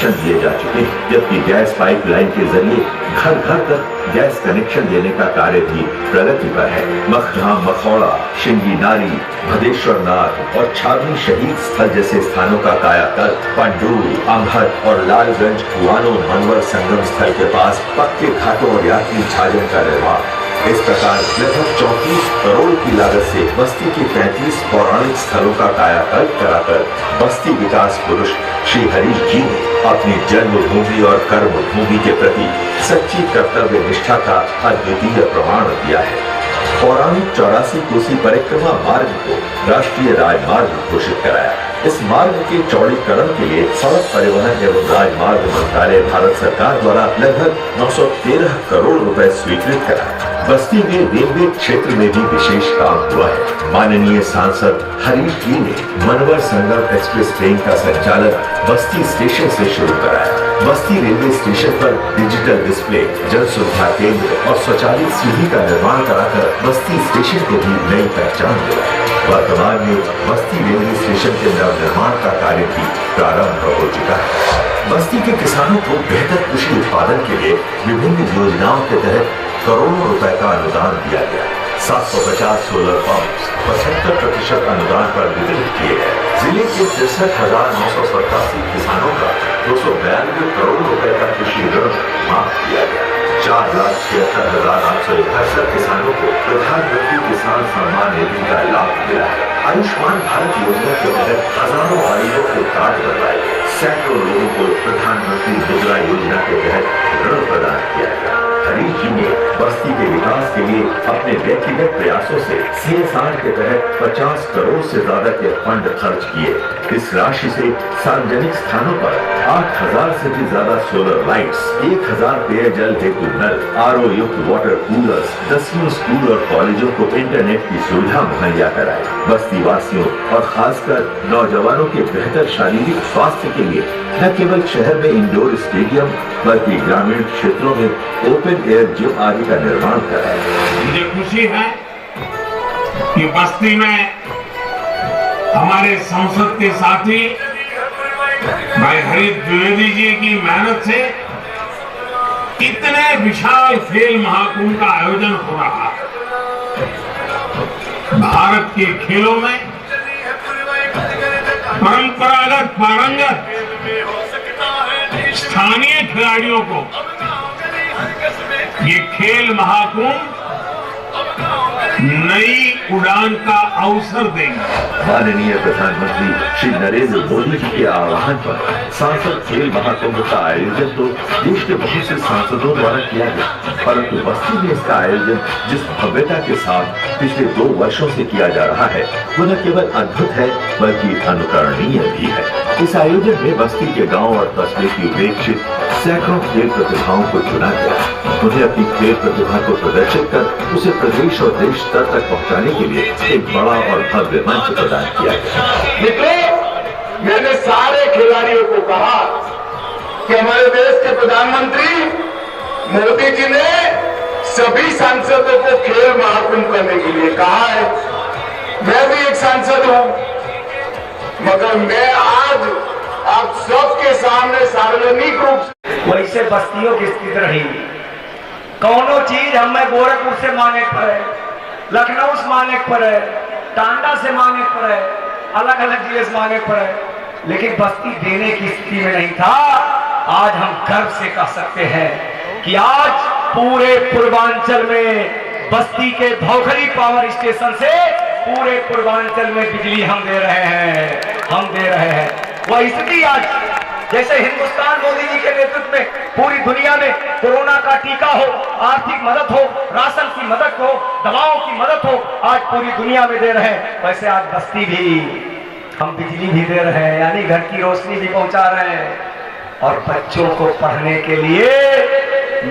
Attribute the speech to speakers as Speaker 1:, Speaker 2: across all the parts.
Speaker 1: Connection दिए जा चुके हैं, जबकि गैस पाइपलाइन के जरिए घर घर तक गैस कनेक्शन देने का कार्य भी प्रगति पर है। मखना, मखौड़ा, शिंगी नारी, भदेश्वर नाथ और छावनी शहीद स्थल जैसे स्थानों का कायाकल्प, पंडूर, अंगहट और लालगंज कुआनो मनवर संगम स्थल के पास पक्के घाटों और यात्री छाजों का निर्माण। इस प्रकार लगभग 34 करोड़ की लागत से बस्ती के 35 पौराणिक स्थलों का कायाकल्प कराकर बस्ती विकास पुरुष श्री हरीश जी ने अपनी जन्मभूमि और कर्म भूमि के प्रति सच्ची कर्तव्य निष्ठा का अद्वितीय प्रमाण दिया है। पौराणिक 84 कोसी परिक्रमा मार्ग को राष्ट्रीय राजमार्ग घोषित कराया। इस मार्ग के चौड़ीकरण के लिए सड़क परिवहन एवं राजमार्ग मंत्रालय भारत सरकार द्वारा लगभग 913 करोड़ रुपए स्वीकृत कराए। बस्ती में रेलवे क्षेत्र में भी विशेष काम हुआ है। माननीय सांसद हरीश जी ने मनवर संगम एक्सप्रेस ट्रेन का संचालन बस्ती स्टेशन से शुरू कराया। बस्ती रेलवे स्टेशन पर डिजिटल डिस्प्ले, जन सुविधा केंद्र और स्वचालित सीढ़ी का निर्माण कराकर बस्ती स्टेशन को भी नई पहचान दिलाई। वर्तमान में बस्ती रेलवे स्टेशन के निर्माण का कार्य भी प्रारंभ हो चुका है। बस्ती के किसानों को बेहतर कृषि उत्पादन के लिए विभिन्न योजनाओं के तहत करोड़ों रुपए का अनुदान दिया गया। 750 सोलर पंप 75% अनुदान पर वितरित किए गए। जिले के 63,987 किसानों का 292 करोड़ रुपए का कृषि ऋण माफ किया गया। 4,76,861 किसानों को प्रधानमंत्री किसान सम्मान निधि का लाभ मिला है। आयुष्मान भारत योजना के तहत हजारों गरीबों के कार्ड बनवाए गए। सैकड़ों लोगों को प्रधानमंत्री मुद्रा योजना के तहत ऋण प्रदान किया गया। हरीश जी ने बस्ती के विकास के लिए अपने व्यक्तिगत प्रयासों से CSR के तहत 50 करोड़ से ज्यादा के फंड खर्च किए। इस राशि से सार्वजनिक स्थानों पर 8,000 से भी ज्यादा सोलर लाइट्स, 1,000 पेयजल हेतु नल, RO युक्त वाटर कूलर्स, 10 स्कूल और कॉलेजों को इंटरनेट की सुविधा मुहैया कराई। बस्ती वासियों और खासकर नौजवानों के बेहतर शारीरिक स्वास्थ्य के लिए न केवल शहर में इंडोर स्टेडियम बल्कि ग्रामीण क्षेत्रों में ओपन एयर जिम आदि का निर्माण कराया।
Speaker 2: मुझे खुशी है कि बस्ती में हमारे संसद के साथी भाई हरीश द्विवेदी जी की मेहनत से इतने विशाल खेल महाकुंभ का आयोजन हो रहा है। भारत के खेलों में परंपरागत पारंगत स्थानीय खिलाड़ियों को ये खेल महाकुंभ नई उड़ान का अवसर देंगे।
Speaker 1: माननीय प्रधानमंत्री श्री नरेंद्र मोदी जी के आह्वान पर सांसद खेल महाकुंभ का आयोजन तो देश के बहुत से सांसदों द्वारा किया गया, परंतु बस्ती में इसका आयोजन जिस भव्यता के साथ पिछले 2 वर्षों से किया जा रहा है वो न केवल अद्भुत है बल्कि अनुकरणीय भी है। इस आयोजन में बस्ती के गाँव और कस्बे की उपेक्षित सैकड़ों खेल प्रतिभाओं को चुना गया। उन्हें अपनी खेल प्रतिभा को प्रदर्शित कर उसे प्रदेश और देश स्तर तक पहुंचाने के लिए एक बड़ा और भव्य मंच प्रदान किया गया।
Speaker 3: मित्रों, मैंने सारे खिलाड़ियों को कहा कि हमारे देश के प्रधानमंत्री मोदी जी ने सभी सांसदों को खेल महाकुंभ करने के लिए कहा है। मैं भी एक सांसद हूं, मगर मैं आज आप सबके सामने सार्वजनिक रूप से
Speaker 4: वैसे बस्तियों की स्थिति रही। कौनो चीज हमें गोरखपुर से मांगे पड़े, लखनऊ से मांगे पड़े, टांडा से मांगे पड़े, अलग अलग जिले से मांगे पड़े, लेकिन बस्ती देने की स्थिति में नहीं था। आज हम गर्व से कह सकते हैं कि आज पूरे पूर्वांचल में बस्ती के भौखरी पावर स्टेशन से पूरे पूर्वांचल में बिजली हम दे रहे हैं। वह स्थिति आज जैसे हिंदुस्तान मोदी जी के नेतृत्व में पूरी दुनिया में कोरोना का टीका हो, आर्थिक मदद हो, राशन की मदद हो, दवाओं की मदद हो, आज पूरी दुनिया में दे रहे हैं, वैसे आज बस्ती भी हम बिजली भी दे रहे हैं, यानी घर की रोशनी भी पहुंचा रहे हैं। और बच्चों को पढ़ने के लिए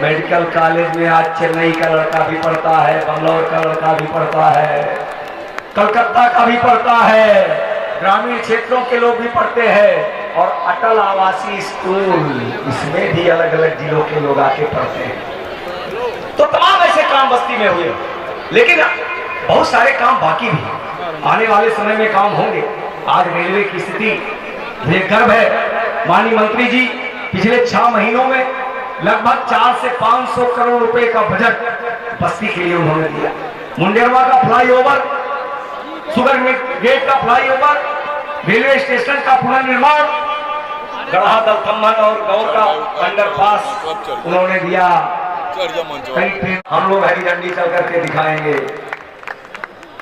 Speaker 4: मेडिकल कॉलेज में आज चेन्नई का लड़का भी पढ़ता है, बंगलौर का लड़का भी पढ़ता है, कलकत्ता का भी पढ़ता है, ग्रामीण क्षेत्रों के लोग भी पढ़ते हैं। और अटल आवासीय स्कूल, इसमें भी अलग अलग जिलों के लोग आके पढ़ते हैं। तो तमाम ऐसे काम बस्ती में हुए, लेकिन बहुत सारे काम बाकी भी आने वाले समय में काम होंगे। आज रेलवे की स्थिति मुझे गर्व है, माननीय मंत्री जी पिछले 6 महीनों में लगभग 400 से 500 करोड़ रुपए का बजट बस्ती के लिए उन्होंने दिया। मुंडेरवा का फ्लाईओवर, शुगर गेट का फ्लाईओवर, रेलवे स्टेशन का पुनर्निर्माण, गढ़ा दलथम्मन और गौर का अंडरपास उन्होंने दिया। कई ट्रेन हम लोग हरी झंडी चल करके दिखाएंगे।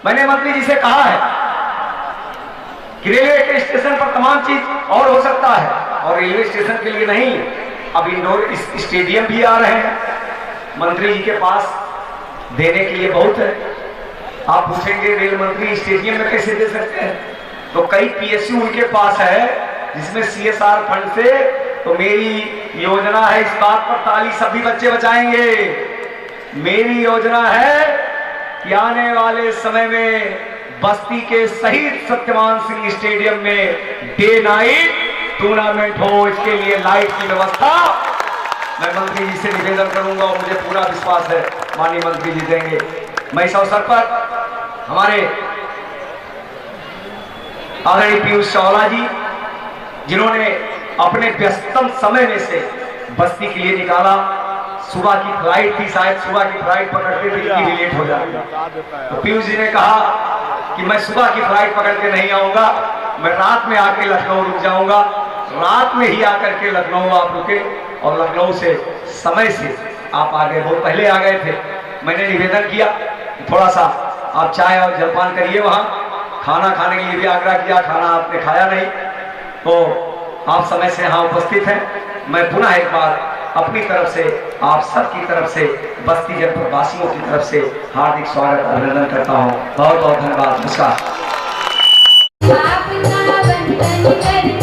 Speaker 4: मैंने मंत्री जी से कहा है कि रेलवे के स्टेशन पर तमाम चीज और हो सकता है, और रेलवे स्टेशन के लिए नहीं, अब इंडोर स्टेडियम भी आ रहे हैं मंत्री जी के पास, देने के लिए बहुत है। आप पूछेंगे रेल मंत्री स्टेडियम में कैसे दे सकते हैं, तो कई पीएसयू उनके पास है जिसमें सीएसआर फंड से, तो मेरी योजना है इस बात पर ताली सभी बच्चे बचाएंगे। मेरी योजना है कि आने वाले समय में बस्ती के शहीद सत्यवान सिंह स्टेडियम में डे नाइट टूर्नामेंट हो, इसके लिए लाइट की व्यवस्था मैं मंत्री जी से निवेदन करूंगा और मुझे पूरा विश्वास है माननीय मंत्री जी देंगे। मैं इस अवसर पर हमारे आदरणीय पीयूष चावला जी, जिन्होंने अपने व्यस्तम समय में से बस्ती के लिए निकाला, सुबह की फ्लाइट थी, शायद सुबह की फ्लाइट पकड़ते थे इतनी लेट हो जाएगी, तो पीयूष जी ने कहा कि मैं सुबह की फ्लाइट पकड़ के नहीं आऊंगा, मैं रात में आके लखनऊ रुक जाऊंगा। रात में ही आकर के लखनऊ आप रुके और लखनऊ से समय से आप आ गए, बहुत पहले आ गए थे। मैंने निवेदन किया थोड़ा सा आप चाय और जलपान करिए, वहाँ खाना खाने के लिए भी आग्रह किया, खाना आपने खाया नहीं, तो आप समय से यहाँ उपस्थित हैं। मैं पुनः एक बार अपनी तरफ से, आप सबकी तरफ से, बस्ती जनपद वासियों की तरफ से हार्दिक स्वागत अभिनंदन करता हूँ। बहुत बहुत धन्यवाद। नमस्कार।
Speaker 5: आपका वंदन करते हैं,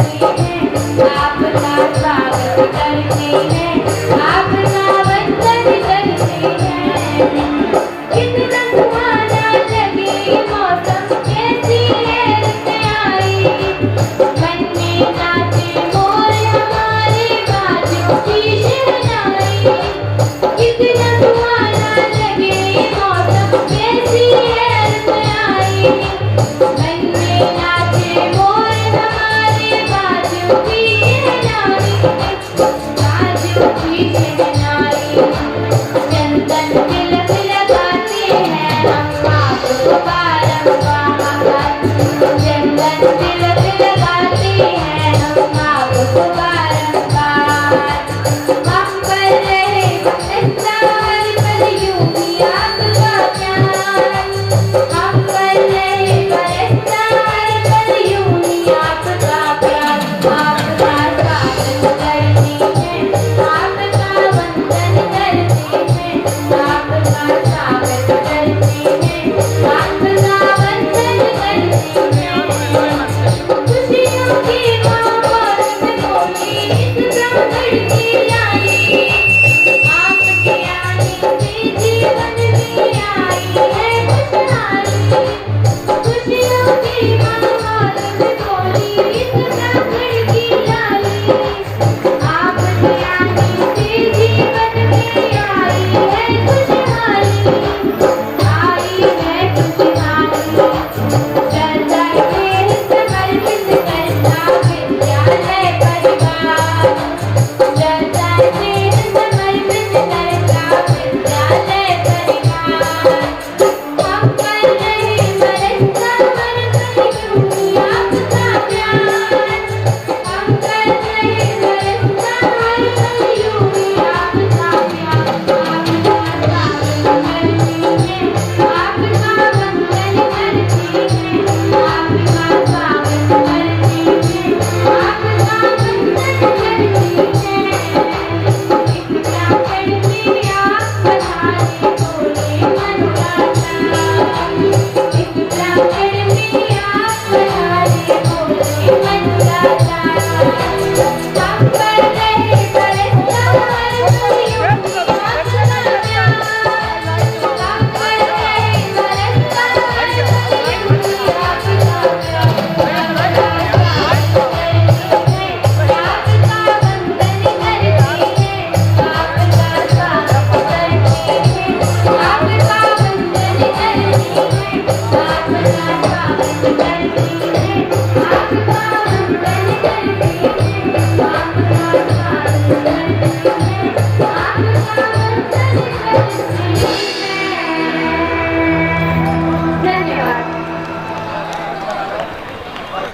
Speaker 5: आपका स्वागत करते